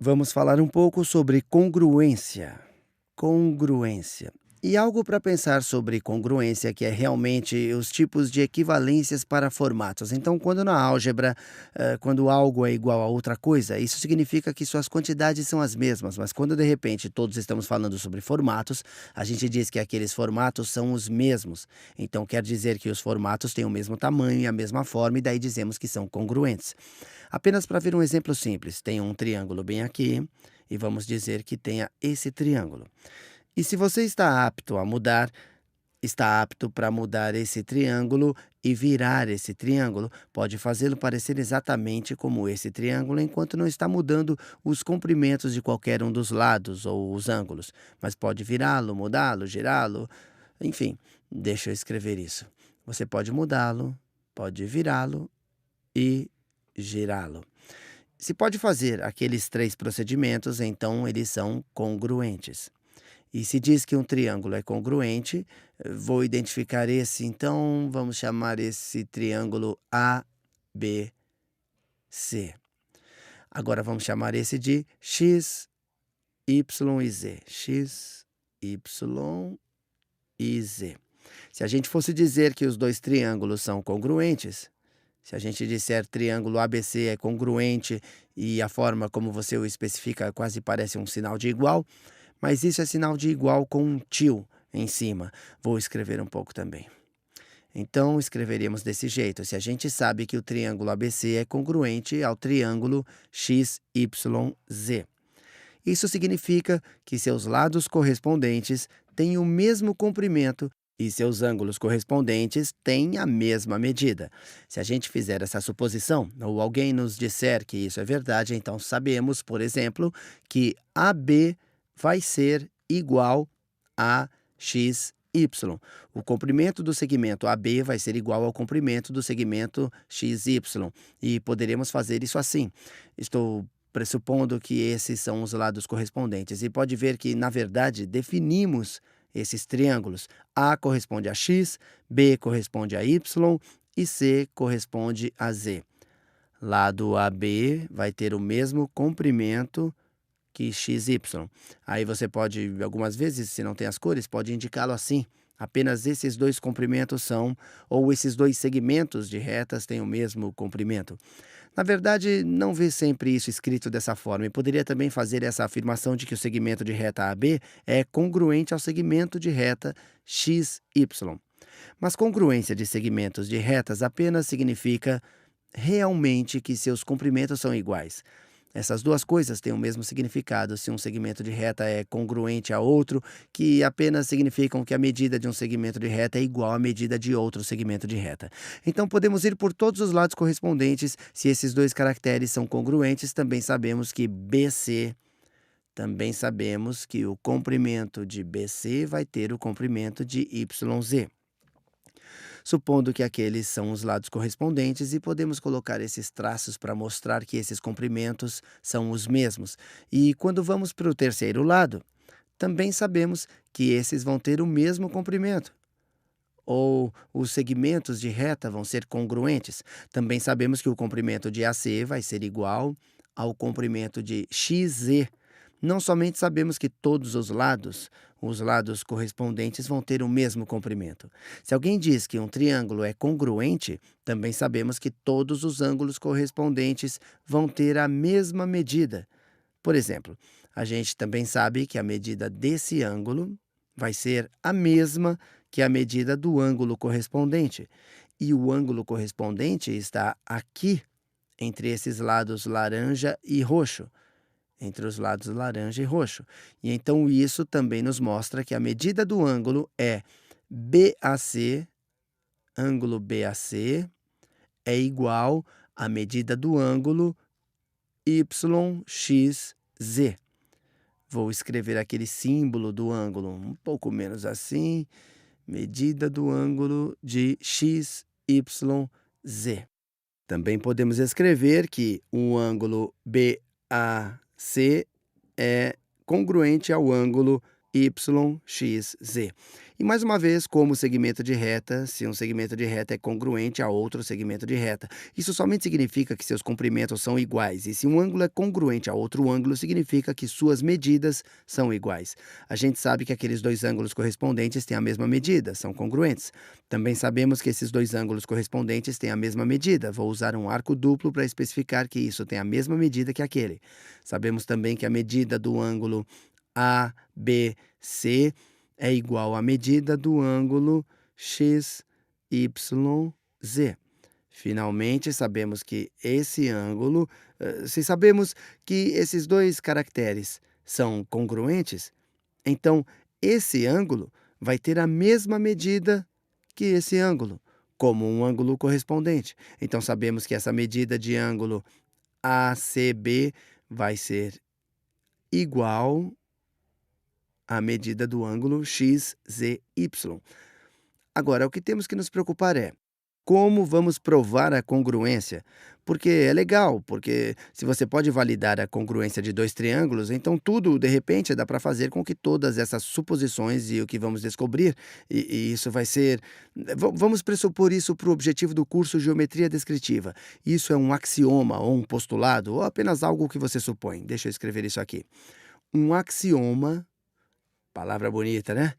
Vamos falar um pouco sobre congruência. Congruência. E algo para pensar sobre congruência, que é realmente os tipos de equivalências para formatos. Então, quando na álgebra, quando algo é igual a outra coisa, isso significa que suas quantidades são as mesmas, mas quando de repente todos estamos falando sobre formatos, a gente diz que aqueles formatos são os mesmos. Então, quer dizer que os formatos têm o mesmo tamanho e a mesma forma, e daí dizemos que são congruentes. Apenas para ver um exemplo simples, tem um triângulo bem aqui, e vamos dizer que tenha esse triângulo. E se você está apto a mudar, está apto para mudar esse triângulo e virar esse triângulo, pode fazê-lo parecer exatamente como esse triângulo, enquanto não está mudando os comprimentos de qualquer um dos lados ou os ângulos. Mas pode virá-lo, mudá-lo, girá-lo, enfim, deixa eu escrever isso. Você pode mudá-lo, pode virá-lo e girá-lo. Se pode fazer aqueles três procedimentos, então eles são congruentes. E se diz que um triângulo é congruente, vou identificar esse, então vamos chamar esse triângulo ABC. Agora vamos chamar esse de X, Y e Z. X, Y e Z. Se a gente fosse dizer que os dois triângulos são congruentes, se a gente disser triângulo ABC é congruente e a forma como você o especifica quase parece um sinal de igual, mas isso é sinal de igual com um tio em cima. Vou escrever um pouco também. Então, escreveríamos desse jeito. Se a gente sabe que o triângulo ABC é congruente ao triângulo XYZ. Isso significa que seus lados correspondentes têm o mesmo comprimento e seus ângulos correspondentes têm a mesma medida. Se a gente fizer essa suposição, ou alguém nos disser que isso é verdade, então sabemos, por exemplo, que AB vai ser igual a XY. O comprimento do segmento AB vai ser igual ao comprimento do segmento XY. E poderemos fazer isso assim. Estou pressupondo que esses são os lados correspondentes. E pode ver que, na verdade, definimos esses triângulos. A corresponde a X, B corresponde a Y e C corresponde a Z. Lado AB vai ter o mesmo comprimento que XY. Aí você pode, algumas vezes, se não tem as cores, pode indicá-lo assim. Apenas esses dois comprimentos são, ou esses dois segmentos de retas têm o mesmo comprimento. Na verdade, não vê sempre isso escrito dessa forma, e poderia também fazer essa afirmação de que o segmento de reta AB é congruente ao segmento de reta XY. Mas congruência de segmentos de retas apenas significa realmente que seus comprimentos são iguais. Essas duas coisas têm o mesmo significado se um segmento de reta é congruente a outro, que apenas significam que a medida de um segmento de reta é igual à medida de outro segmento de reta. Então podemos ir por todos os lados correspondentes. Se esses dois caracteres são congruentes, também sabemos que BC, também sabemos que o comprimento de BC vai ter o comprimento de YZ. Supondo que aqueles são os lados correspondentes, e podemos colocar esses traços para mostrar que esses comprimentos são os mesmos. E quando vamos para o terceiro lado, também sabemos que esses vão ter o mesmo comprimento. Ou os segmentos de reta vão ser congruentes. Também sabemos que o comprimento de AC vai ser igual ao comprimento de XZ. Não somente sabemos que todos os lados correspondentes vão ter o mesmo comprimento. Se alguém diz que um triângulo é congruente, também sabemos que todos os ângulos correspondentes vão ter a mesma medida. Por exemplo, a gente também sabe que a medida desse ângulo vai ser a mesma que a medida do ângulo correspondente. E o ângulo correspondente está aqui, entre esses lados laranja e roxo. Entre os lados laranja e roxo. E então isso também nos mostra que a medida do ângulo é BAC, ângulo BAC, é igual à medida do ângulo YXZ. Vou escrever aquele símbolo do ângulo um pouco menos assim, medida do ângulo de XYZ. Também podemos escrever que o ângulo BAC é congruente ao ângulo Y, X, Z. E mais uma vez, como segmento de reta, se um segmento de reta é congruente a outro segmento de reta. Isso somente significa que seus comprimentos são iguais. E se um ângulo é congruente a outro ângulo, significa que suas medidas são iguais. A gente sabe que aqueles dois ângulos correspondentes têm a mesma medida, são congruentes. Também sabemos que esses dois ângulos correspondentes têm a mesma medida. Vou usar um arco duplo para especificar que isso tem a mesma medida que aquele. Sabemos também que a medida do ângulo ABC é igual à medida do ângulo XYZ. Finalmente, sabemos que esse ângulo, se sabemos que esses dois caracteres são congruentes, então esse ângulo vai ter a mesma medida que esse ângulo, como um ângulo correspondente. Então sabemos que essa medida de ângulo ACB vai ser igual à medida do ângulo XZY. Agora, o que temos que nos preocupar é como vamos provar a congruência? Porque é legal, porque se você pode validar a congruência de dois triângulos, então tudo, de repente, dá para fazer com que todas essas suposições e o que vamos descobrir, e isso vai ser. Vamos pressupor isso para o objetivo do curso Geometria Descritiva. Isso é um axioma ou um postulado, ou apenas algo que você supõe. Deixa eu escrever isso aqui. Um axioma. Palavra bonita, né?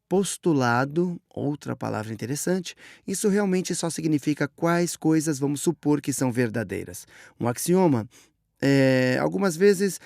Postulado, outra palavra interessante. Isso realmente só significa quais coisas vamos supor que são verdadeiras. Um axioma, algumas vezes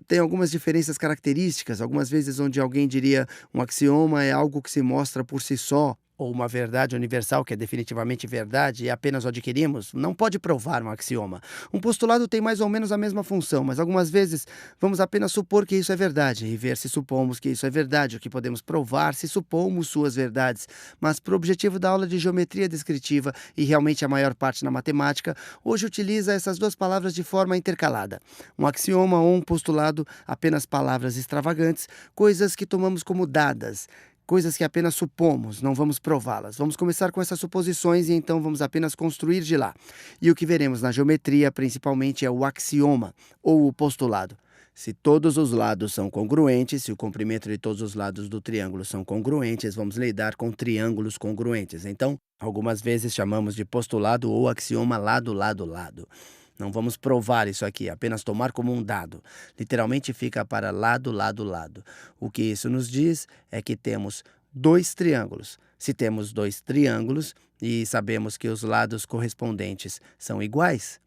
tem algumas diferenças características, algumas vezes onde alguém diria um axioma é algo que se mostra por si só, ou uma verdade universal que é definitivamente verdade e apenas o adquirimos, não pode provar um axioma. Um postulado tem mais ou menos a mesma função, mas algumas vezes vamos apenas supor que isso é verdade e ver se supomos que isso é verdade, o que podemos provar se supomos suas verdades. Mas para o objetivo da aula de geometria descritiva e realmente a maior parte na matemática, hoje utiliza essas duas palavras de forma intercalada. Um axioma ou um postulado, apenas palavras extravagantes, coisas que tomamos como dadas, coisas que apenas supomos, não vamos prová-las. Vamos começar com essas suposições e então vamos apenas construir de lá. E o que veremos na geometria, principalmente, é o axioma, ou o postulado. Se todos os lados são congruentes, se o comprimento de todos os lados do triângulo são congruentes, vamos lidar com triângulos congruentes. Então, algumas vezes chamamos de postulado ou axioma lado, lado, lado. Não vamos provar isso aqui, apenas tomar como um dado. Literalmente fica para lado, lado, lado. O que isso nos diz é que temos dois triângulos. Se temos dois triângulos e sabemos que os lados correspondentes são iguais,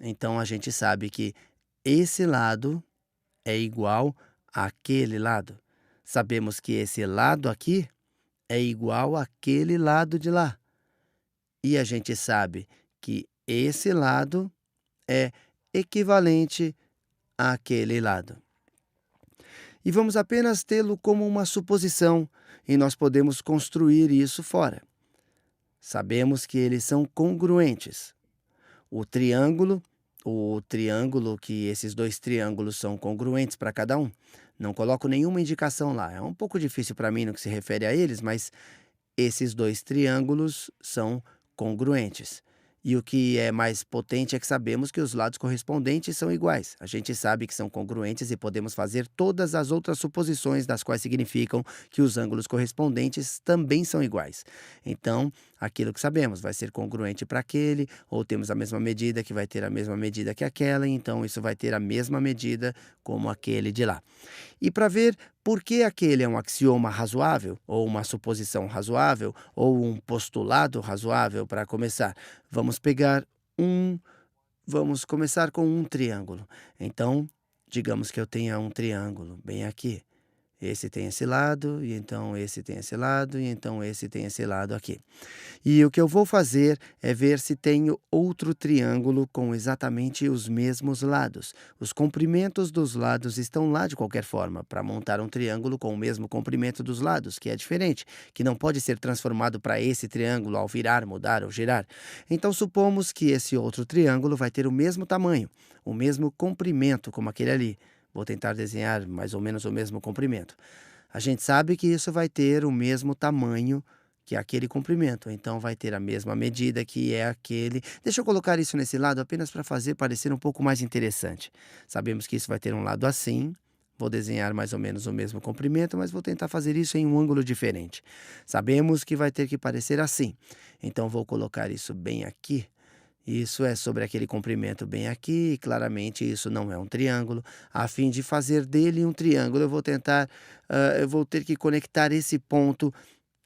então a gente sabe que esse lado é igual àquele lado. Sabemos que esse lado aqui é igual àquele lado de lá. E a gente sabe que esse lado é equivalente àquele lado. E vamos apenas tê-lo como uma suposição, e nós podemos construir isso fora. Sabemos que eles são congruentes. O triângulo que esses dois triângulos são congruentes para cada um. Não coloco nenhuma indicação lá. É um pouco difícil para mim no que se refere a eles, mas esses dois triângulos são congruentes. E o que é mais potente é que sabemos que os lados correspondentes são iguais. A gente sabe que são congruentes e podemos fazer todas as outras suposições, das quais significam que os ângulos correspondentes também são iguais. Então, aquilo que sabemos vai ser congruente para aquele, ou temos a mesma medida que vai ter a mesma medida que aquela, então isso vai ter a mesma medida como aquele de lá. E para ver por que aquele é um axioma razoável, ou uma suposição razoável, ou um postulado razoável para começar, vamos começar com um triângulo. Então, digamos que eu tenha um triângulo bem aqui. Esse tem esse lado, e então esse tem esse lado, e então esse tem esse lado aqui. E o que eu vou fazer é ver se tenho outro triângulo com exatamente os mesmos lados. Os comprimentos dos lados estão lá de qualquer forma, para montar um triângulo com o mesmo comprimento dos lados, que é diferente, que não pode ser transformado para esse triângulo ao virar, mudar ou girar. Então supomos que esse outro triângulo vai ter o mesmo tamanho, o mesmo comprimento como aquele ali. Vou tentar desenhar mais ou menos o mesmo comprimento. A gente sabe que isso vai ter o mesmo tamanho que aquele comprimento, então vai ter a mesma medida que é aquele. Deixa eu colocar isso nesse lado apenas para fazer parecer um pouco mais interessante. Sabemos que isso vai ter um lado assim, Vou desenhar mais ou menos o mesmo comprimento, mas vou tentar fazer isso em um ângulo diferente. Sabemos que vai ter que parecer assim. Então, vou colocar isso bem aqui. Isso é sobre aquele comprimento bem aqui, e claramente isso não é um triângulo. A fim de fazer dele um triângulo, eu vou ter que conectar esse ponto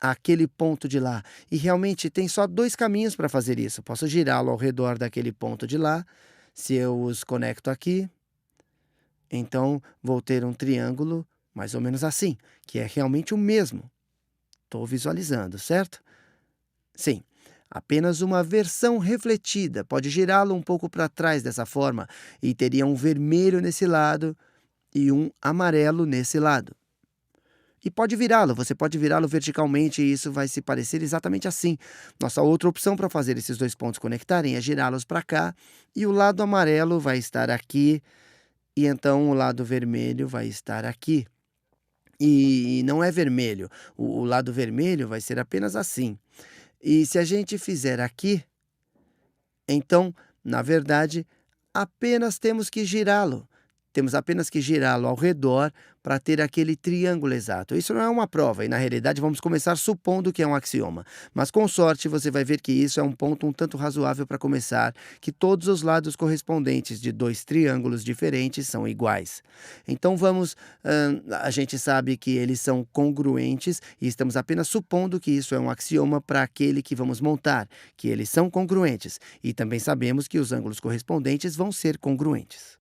àquele ponto de lá. E realmente tem só 2 caminhos para fazer isso. Posso girá-lo ao redor daquele ponto de lá. Se eu os conecto aqui, então vou ter um triângulo mais ou menos assim, que é realmente o mesmo. Estou visualizando, certo? Sim, apenas uma versão refletida. Pode girá-lo um pouco para trás dessa forma e teria um vermelho nesse lado e um amarelo nesse lado. E pode virá-lo, você pode virá-lo verticalmente e isso vai se parecer exatamente assim. Nossa outra opção para fazer esses 2 pontos conectarem é girá-los para cá e o lado amarelo vai estar aqui e então o lado vermelho vai estar aqui. E não é vermelho, o lado vermelho vai ser apenas assim. E se a gente fizer aqui, então, na verdade, apenas temos que girá-lo. Temos apenas que girá-lo ao redor para ter aquele triângulo exato. Isso não é uma prova e, na realidade, vamos começar supondo que é um axioma. Mas, com sorte, você vai ver que isso é um ponto um tanto razoável para começar, que todos os lados correspondentes de 2 triângulos diferentes são iguais. Então, a gente sabe que eles são congruentes e estamos apenas supondo que isso é um axioma para aquele que vamos montar, que eles são congruentes. E também sabemos que os ângulos correspondentes vão ser congruentes.